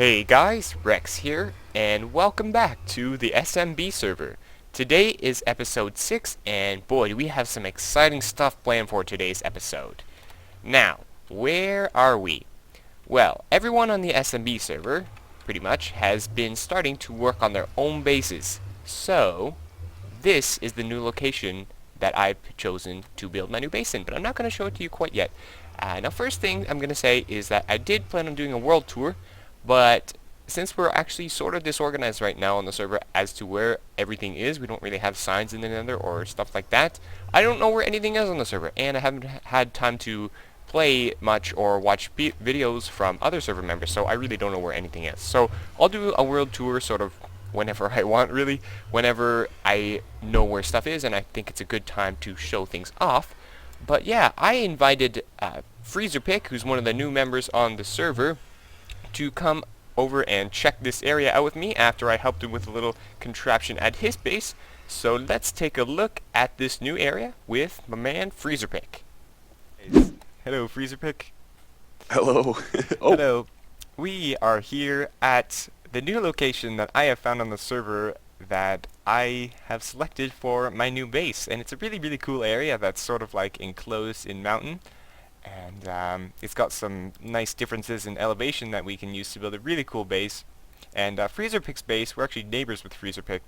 Hey guys, Rex here, and welcome back to the SMB server. Today is episode 6, and boy, do we have some exciting stuff planned for today's episode. Now, where are we? Well, everyone on the SMB server, pretty much, has been starting to work on their own bases. So, this is the new location that I've chosen to build my new base in, but I'm not going to show it to you quite yet. Now, first thing I'm going to say is that I did plan on doing a world tour, but since we're actually sort of disorganized right now on the server as to where everything is, we don't really have signs in the nether or stuff like that. I don't know where anything is on the server, and I haven't had time to play much or watch videos from other server members, so I really don't know where anything is. So I'll do a world tour sort of whenever I want, really, whenever I know where stuff is, and I think it's a good time to show things off. But yeah, I invited Freezerpick, who's one of the new members on the server, to come over and check this area out with me after I helped him with a little contraption at his base. So let's take a look at this new area with my man Freezerpick. Hello Freezerpick. Hello. Oh, Hello. We are here at the new location that I have found on the server that I have selected for my new base, and it's a really cool area that's sort of like enclosed in mountain. And it's got some nice differences in elevation that we can use to build a really cool base. And Freezerpick's base, we're actually neighbors with Freezerpick,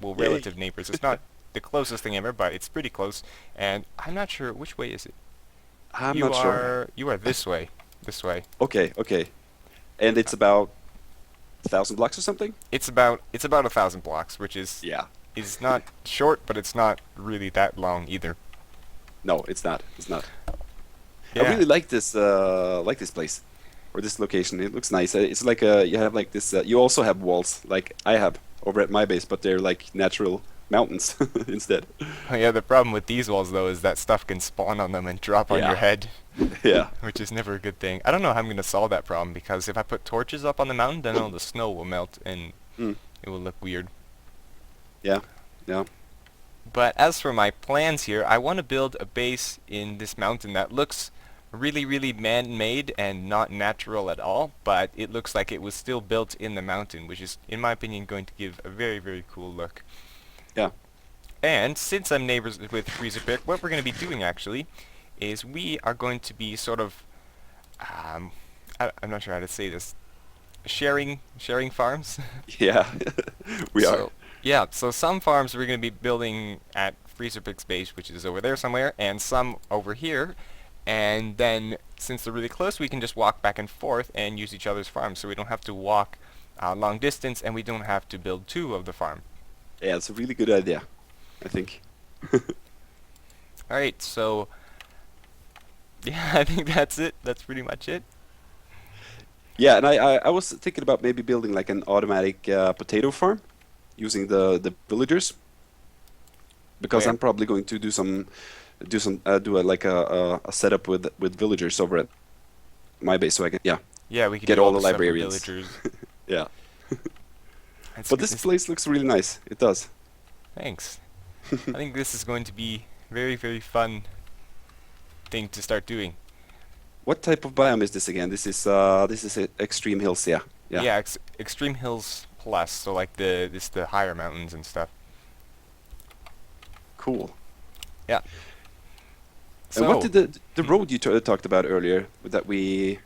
well, yay. relative neighbors. It's not the closest thing ever, but it's pretty close. And I'm not sure, which way is it? I'm You not sure. are this way. This way. Okay, okay. And it's about 1,000 blocks or something? It's about 1,000 blocks, which Yeah. is not short, but it's not really that long either. No, it's not. It's not. I Yeah. really like this place or this location. It looks nice. It's like you have like this. You also have walls, like I have over at my base, but they're like natural mountains instead. Oh, yeah, the problem with these walls though is that stuff can spawn on them and drop on Yeah. your head. Yeah. Which is never a good thing. I don't know how I'm going to solve that problem, because if I put torches up on the mountain, then all the snow will melt and Mm. it will look weird. Yeah. Yeah. But as for my plans here, I want to build a base in this mountain that looks really man-made and not natural at all, but it looks like it was still built in the mountain, which is, in my opinion, going to give a very cool look. Yeah. And since I'm neighbors with Freezerpick, what we're going to be doing actually is we are going to be sort of, I'm not sure how to say this, sharing farms. Yeah. We are. So, yeah, so some farms we're going to be building at Freezerpick's base, which is over there somewhere, and some over here. And then, since they're really close, we can just walk back and forth and use each other's farms, so we don't have to walk long distance, and we don't have to build two of the farm. Yeah, it's a really good idea, I think. Alright, so yeah, I think that's it. That's pretty much it. Yeah, and I was thinking about maybe building like an automatic potato farm using the villagers, because Where? I'm probably going to do a setup with villagers over at my base, so I can Yeah, we could get do all the the separate librarians. villagers. Yeah. That's But good. this place looks really nice. It does. Thanks. I think this is going to be very fun thing to start doing. What type of biome is this again? This is extreme hills. Yeah. Yeah. Yeah, Extreme Hills Plus, so like the higher mountains and stuff. Cool. Yeah. And what So, did the road you talked about earlier that we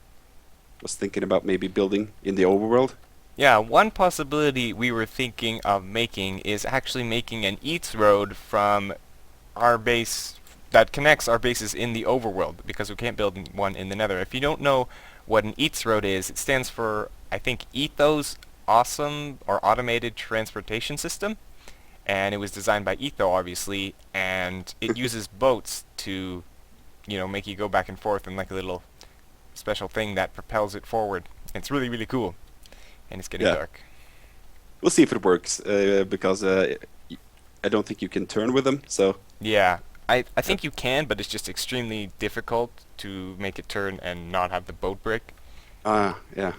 was thinking about maybe building in the overworld? yeah, one possibility we were thinking of making is actually making an eats road from our base that connects our bases in the overworld, because we can't build one in the nether. If you don't know what an eats road is, it stands for, I think, Etho's Awesome or Automated Transportation System. And it was designed by Etho, obviously, and it uses boats to, make you go back and forth in like a little special thing that propels it forward. It's really cool. And it's getting Yeah. dark. We'll see if it works because I don't think you can turn with them. So Yeah, I think you can, but it's just extremely difficult to make it turn and not have the boat break. yeah.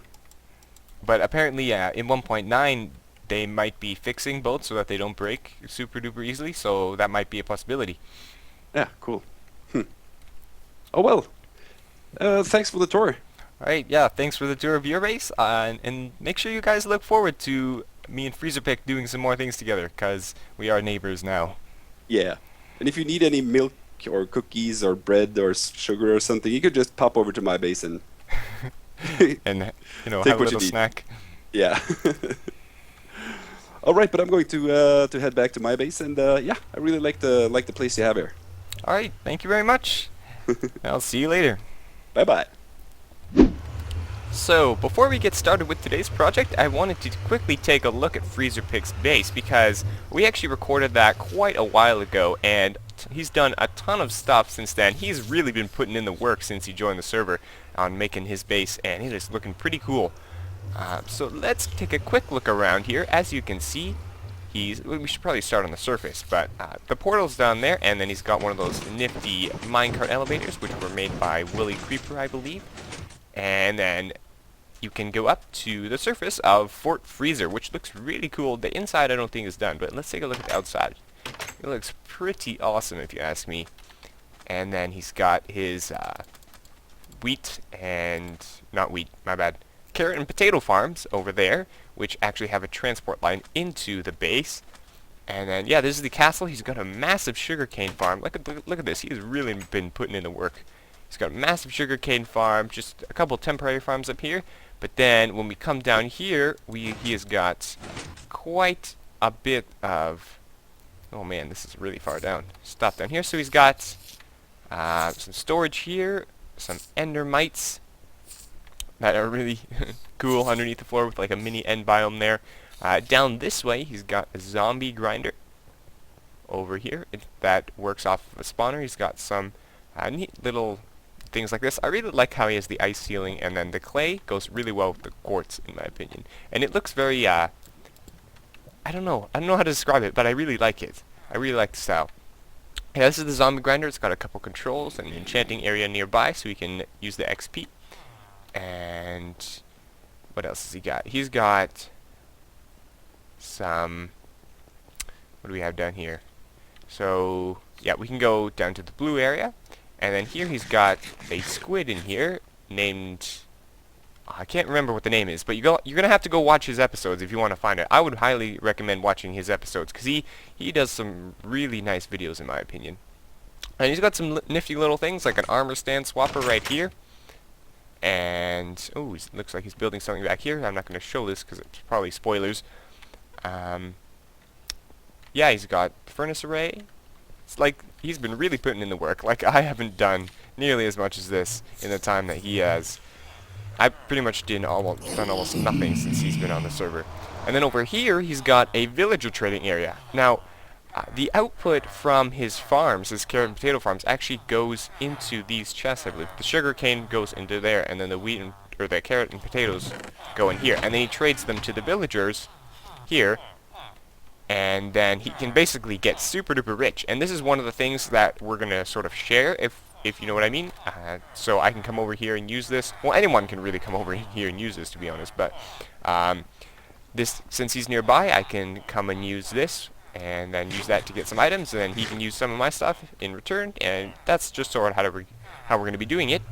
But apparently, in 1.9, they might be fixing boats so that they don't break super duper easily, so that might be a possibility. Yeah, cool. Oh well. Thanks for the tour. Alright, yeah, thanks for the tour of your base, and make sure you guys look forward to me and Freezerpick doing some more things together, because we are neighbors now. Yeah. And if you need any milk or cookies or bread or sugar or something, you could just pop over to my base and And, take have a what you little need. snack. Yeah. All right, but I'm going to head back to my base, and yeah, I really like the place you have here. Alright, thank you very much. I'll see you later. Bye bye. So, before we get started with today's project, I wanted to quickly take a look at Freezerpick's base because we actually recorded that quite a while ago, and he's done a ton of stuff since then. He's really been putting in the work since he joined the server on making his base, and he's just looking pretty cool. So let's take a quick look around here. As you can see, we should probably start on the surface, but the portal's down there, and then he's got one of those nifty minecart elevators, which were made by Willy Creeper, I believe. And then you can go up to the surface of Fort Freezer, which looks really cool. The inside I don't think is done, but let's take a look at the outside. It looks pretty awesome if you ask me. And then he's got his carrot and potato farms over there, which actually have a transport line into the base. And then, yeah, this is the castle. He's got a massive sugarcane farm. Look at this. He's really been putting in the work. He's got a massive sugarcane farm, just a couple temporary farms up here. But then when we come down here, he has got quite a bit of... Oh man, this is really far down. Stop down here. So he's got some storage here, some ender mites that are really cool underneath the floor with like a mini end biome there. Down this way, he's got a zombie grinder over here that works off of a spawner. He's got some neat little things like this. I really like how he has the ice ceiling, and then the clay goes really well with the quartz, in my opinion. And it looks very, I don't know how to describe it, but I really like it. I really like the style. Yeah, this is the zombie grinder. It's got a couple controls and an enchanting area nearby, so we can use the XP. And what else has he got? He's got some... What do we have down here? So, yeah, we can go down to the blue area. And then here he's got a squid in here named... I can't remember what the name is, but you're going to have to go watch his episodes if you want to find it. I would highly recommend watching his episodes because he does some really nice videos in my opinion. And he's got some nifty little things like an armor stand swapper right here. And, oh, it looks like he's building something back here. I'm not going to show this because it's probably spoilers. Yeah, he's got furnace array. It's like he's been really putting in the work. Like I haven't done nearly as much as this in the time that he has. I pretty much done almost nothing since he's been on the server. And then over here, he's got a villager trading area. Now, the output from his farms, his carrot and potato farms, actually goes into these chests, I believe. The sugar cane goes into there, and then the wheat or the carrot and potatoes go in here. And then he trades them to the villagers here, and then he can basically get super duper rich. And this is one of the things that we're gonna sort of share, if you know what I mean. So I can come over here and use this. Well, anyone can really come over here and use this, to be honest. But since he's nearby, I can come and use this, and then use that to get some items, and then he can use some of my stuff in return. And that's just sort of how we're going to be doing it.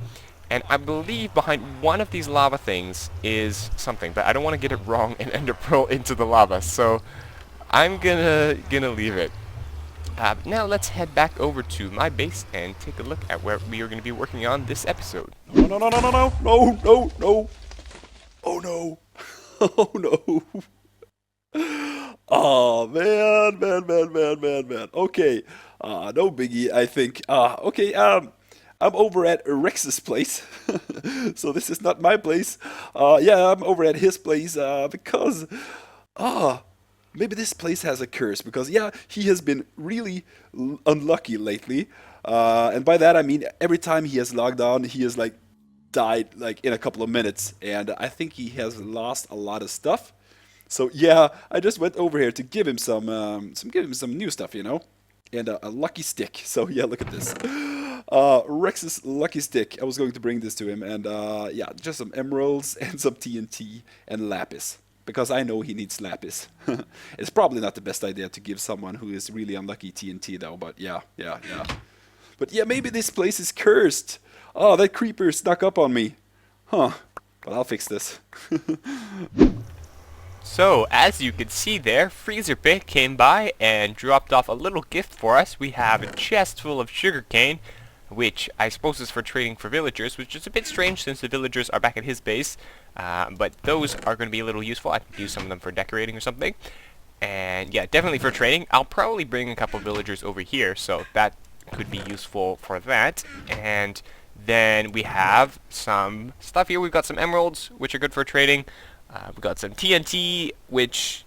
And I believe behind one of these lava things is something, but I don't want to get it wrong and ender pearl into the lava. So I'm gonna leave it. Now let's head back over to my base and take a look at where we are going to be working on this episode. No, no, no, no, no, no, no, no, no. Oh no. Oh no. Oh man. Okay. No biggie, I think. Okay, I'm over at Rex's place. So this is not my place. Yeah, I'm over at his place because maybe this place has a curse because yeah, he has been really unlucky lately. And by that I mean every time he has logged on, he has like died like in a couple of minutes, and I think he has lost a lot of stuff. So yeah, I just went over here to give him some new stuff, you know, and a lucky stick. So yeah, look at this, Rex's lucky stick. I was going to bring this to him, and yeah, just some emeralds and some TNT and lapis, because I know he needs lapis. It's probably not the best idea to give someone who is really unlucky TNT though, but yeah. But yeah, maybe this place is cursed. Oh, that creeper snuck up on me. Huh. But I'll fix this. So, as you can see there, Freezerpick came by and dropped off a little gift for us. We have a chest full of sugarcane, which I suppose is for trading for villagers, which is a bit strange since the villagers are back at his base. But those are going to be a little useful. I can use some of them for decorating or something. And yeah, definitely for trading. I'll probably bring a couple villagers over here, so that could be useful for that. And then we have some stuff here. We've got some emeralds, which are good for trading. We've got some TNT, which,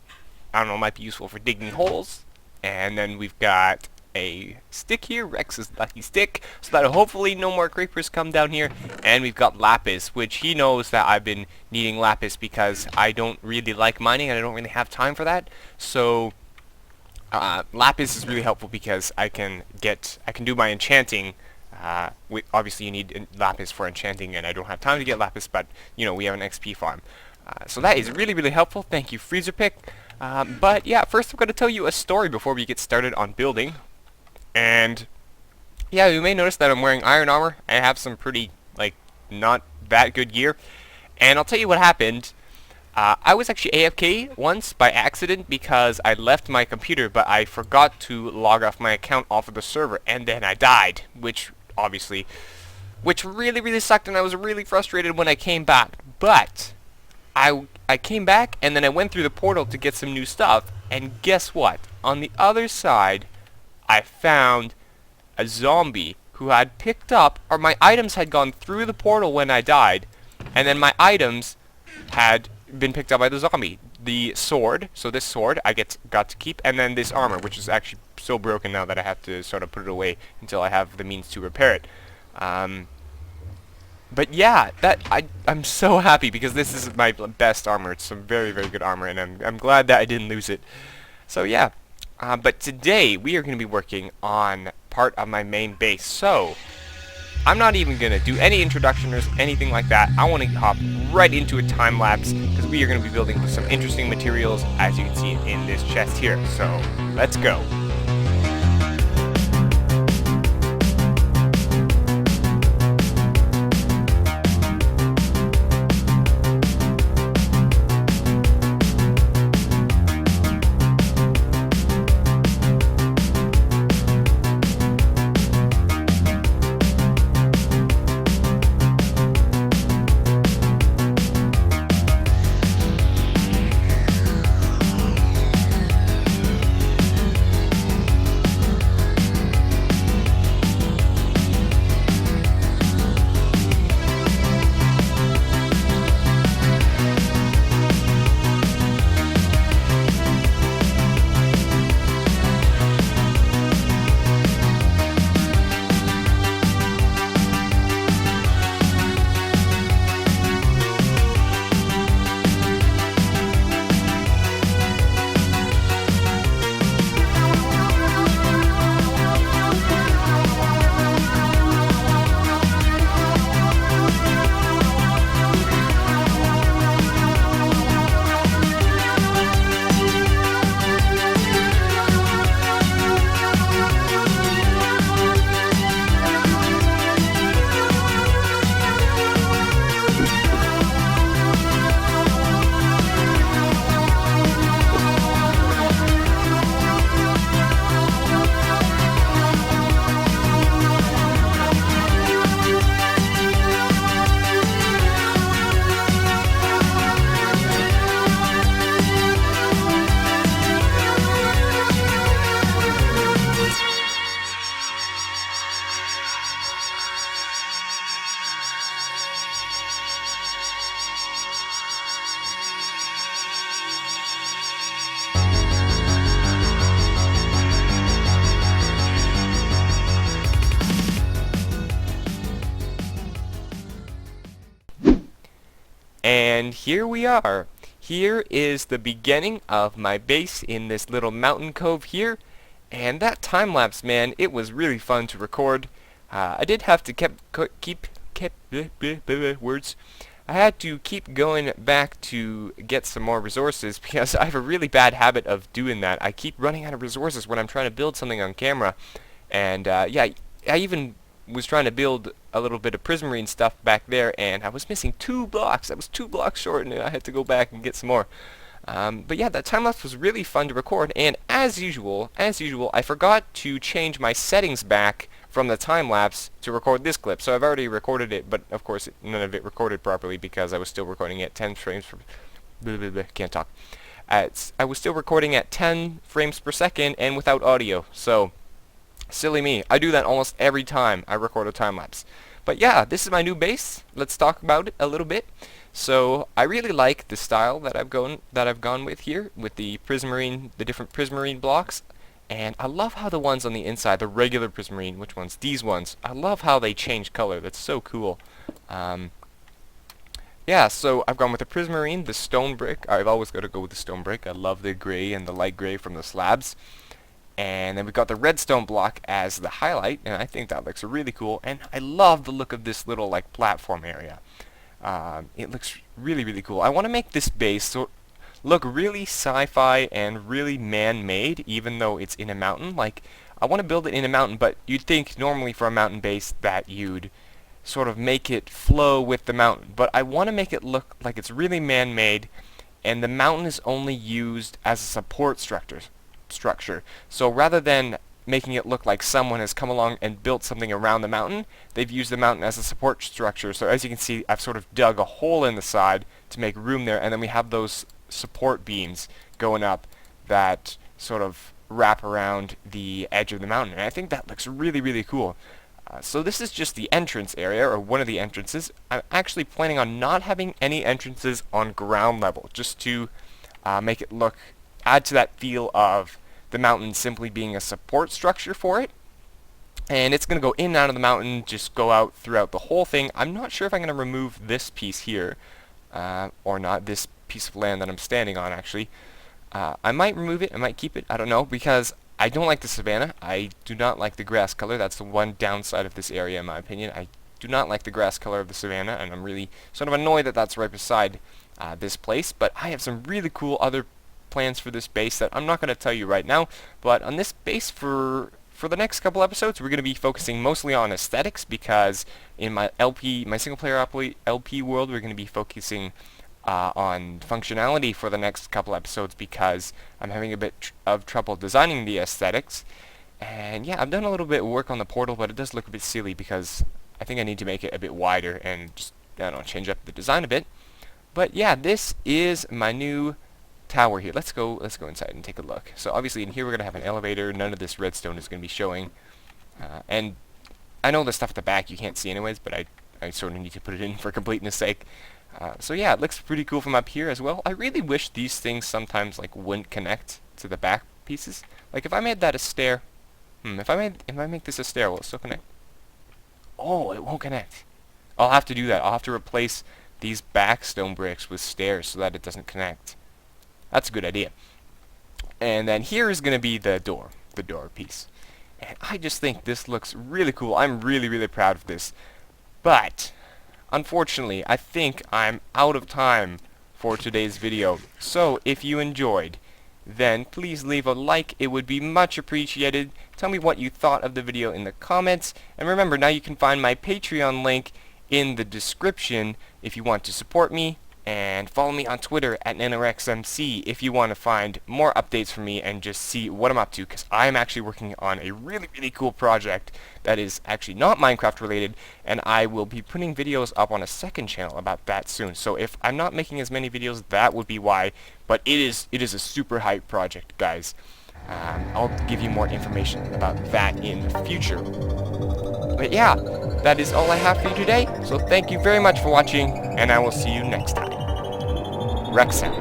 I don't know, might be useful for digging holes. And then we've got a stick here, Rex's lucky stick, so that hopefully no more creepers come down here. And we've got lapis, which he knows that I've been needing lapis because I don't really like mining and I don't really have time for that. So lapis is really helpful because I can do my enchanting. Obviously you need lapis for enchanting, and I don't have time to get lapis, but you know, we have an XP farm. So that is really, really helpful. Thank you, Freezerpick. But yeah, first I'm going to tell you a story before we get started on building. And yeah, you may notice that I'm wearing iron armor. I have some pretty, like, not that good gear. And I'll tell you what happened. I was actually AFK once by accident because I left my computer, but I forgot to log off my account off of the server, and then I died, which really, really sucked, and I was really frustrated when I came back. But I came back, and then I went through the portal to get some new stuff, and guess what? On the other side, I found a zombie who had picked up, or my items had gone through the portal when I died, and then my items had been picked up by the zombie. The sword, so this sword I got to keep, and then this armor, which is actually so broken now that I have to sort of put it away until I have the means to repair it. But yeah, I'm so happy because this is my best armor. It's some very, very good armor, and I'm glad that I didn't lose it. So yeah, but today we are going to be working on part of my main base. So I'm not even going to do any introduction or anything like that. I want to hop right into a time lapse because we are going to be building with some interesting materials, as you can see in this chest here. So let's go. And here we are. Here is the beginning of my base in this little mountain cove here. And that time-lapse, man, it was really fun to record. I did have to keep words. I had to keep going back to get some more resources because I have a really bad habit of doing that. I keep running out of resources when I'm trying to build something on camera. And yeah, I even was trying to build a little bit of prismarine stuff back there, and I was missing 2 blocks. I was 2 blocks short, and I had to go back and get some more. But yeah, that time-lapse was really fun to record, and as usual, I forgot to change my settings back from the time-lapse to record this clip. So I've already recorded it, but of course none of it recorded properly because I was still recording at 10 frames per... can't talk. I was still recording at 10 frames per second and without audio, so silly me. I do that almost every time I record a time-lapse. But yeah, this is my new base. Let's talk about it a little bit. So I really like the style that I've gone with here, with the different prismarine blocks. And I love how the ones on the inside, the regular prismarine, which ones? These ones. I love how they change color. That's so cool. Yeah, so I've gone with the prismarine, the stone brick. I've always got to go with the stone brick. I love the gray and the light gray from the slabs. And then we've got the redstone block as the highlight, and I think that looks really cool. And I love the look of this little like platform area. It looks really, really cool. I want to make this base look really sci-fi and really man-made, even though it's in a mountain. Like, I want to build it in a mountain, but you'd think normally for a mountain base that you'd sort of make it flow with the mountain. But I want to make it look like it's really man-made, and the mountain is only used as a support structure. So rather than making it look like someone has come along and built something around the mountain, they've used the mountain as a support structure. So as you can see, I've sort of dug a hole in the side to make room there, and then we have those support beams going up that sort of wrap around the edge of the mountain, and I think that looks really, really cool. So this is just the entrance area, or one of the entrances. I'm actually planning on not having any entrances on ground level, just to make it add to that feel of the mountain simply being a support structure for it. And it's going to go in and out of the mountain, just go out throughout the whole thing. I'm not sure if I'm going to remove this piece here, or not, this piece of land that I'm standing on, actually. I might remove it, I might keep it, I don't know, because I don't like the savanna. I do not like the grass color. That's the one downside of this area, in my opinion. I do not like the grass color of the savanna, and I'm really sort of annoyed that that's right beside this place. But I have some really cool other plans for this base that I'm not going to tell you right now. But on this base, for the next couple episodes, we're going to be focusing mostly on aesthetics, because in my single player LP world, we're going to be focusing on functionality for the next couple episodes, because I'm having a bit of trouble designing the aesthetics. And yeah, I've done a little bit of work on the portal, but it does look a bit silly because I think I need to make it a bit wider and just, I don't know, change up the design a bit. But yeah, this is my new tower here. Let's go inside and take a look. So obviously in here we're going to have an elevator. None of this redstone is going to be showing. And I know the stuff at the back you can't see anyways, but I sort of need to put it in for completeness sake. So yeah, it looks pretty cool from up here as well. I really wish these things sometimes like wouldn't connect to the back pieces. Like if I made that a stair, if I make this a stair, will it still connect? Oh, it won't connect. I'll have to do that. I'll have to replace these back stone bricks with stairs so that it doesn't connect. That's a good idea. And then here is going to be the door piece. And I just think this looks really cool. I'm really, really proud of this. But unfortunately, I think I'm out of time for today's video. So if you enjoyed, then please leave a like. It would be much appreciated. Tell me what you thought of the video in the comments. And remember, now you can find my Patreon link in the description if you want to support me. And follow me on Twitter at NanoRexMC if you want to find more updates from me and just see what I'm up to, because I'm actually working on a really, really cool project that is actually not Minecraft related, and I will be putting videos up on a second channel about that soon. So if I'm not making as many videos, that would be why, but it is a super hype project, guys. I'll give you more information about that in the future. But yeah, that is all I have for you today, so thank you very much for watching, and I will see you next time. Rex out.